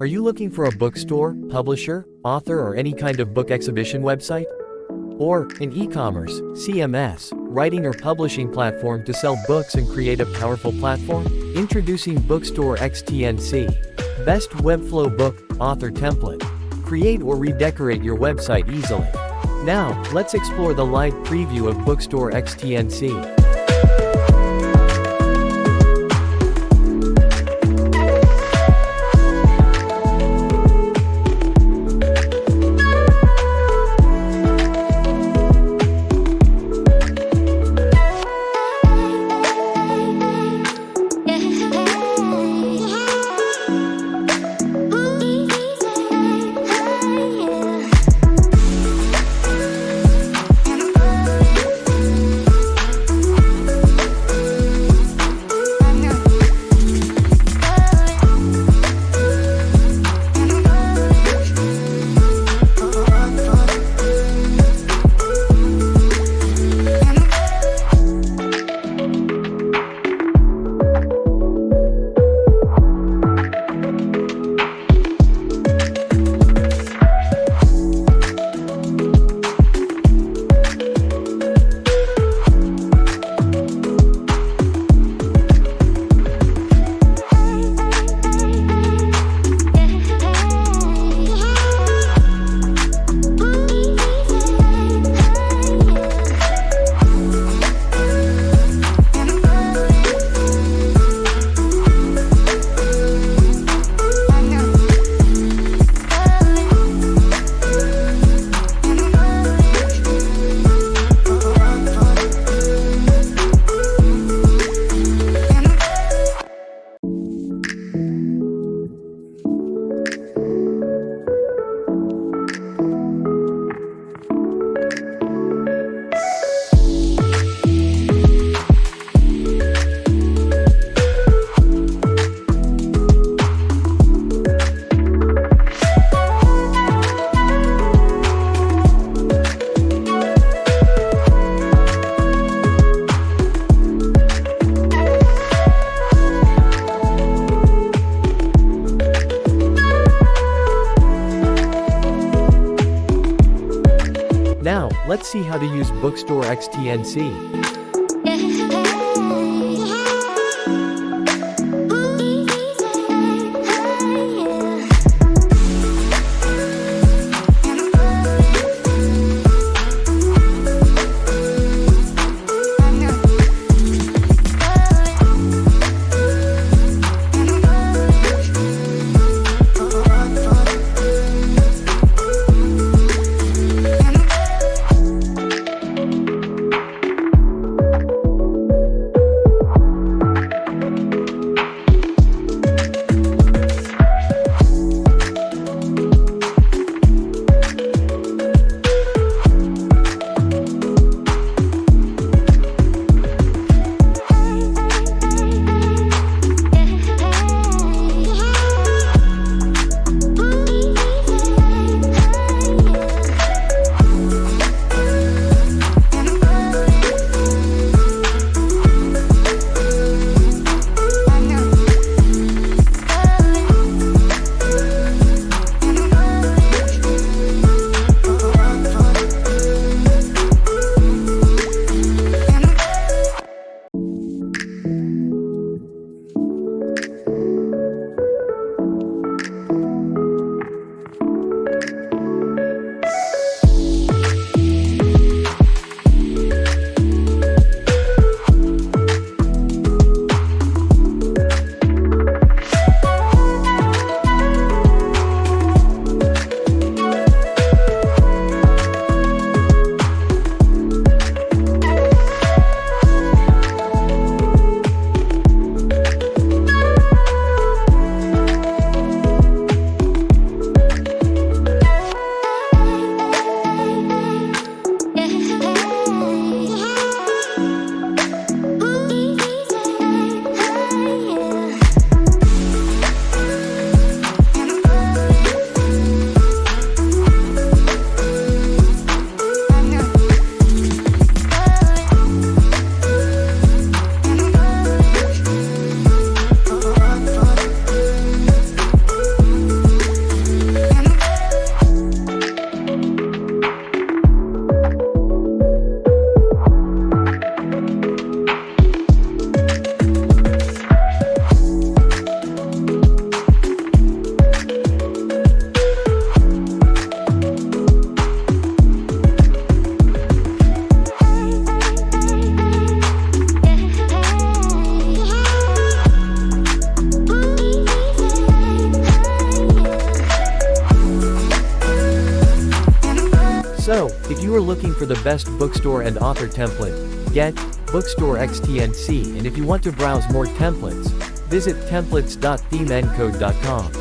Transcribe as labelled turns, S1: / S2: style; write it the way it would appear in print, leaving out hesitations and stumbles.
S1: Are you looking for a bookstore, publisher, author, or any kind of book exhibition website? Or an e-commerce, CMS, writing or publishing platform to sell books and create a powerful platform? Introducing BookstoreX TNC. Best Webflow book, author template. Create or redecorate your website easily. Now, let's explore the live preview of BookstoreX TNC. Now, let's see how to use BookstoreX TNC. So, if you are looking for the best bookstore and author template, get BookstoreX TNC, and if you want to browse more templates, visit templates.ThemeNocde.com.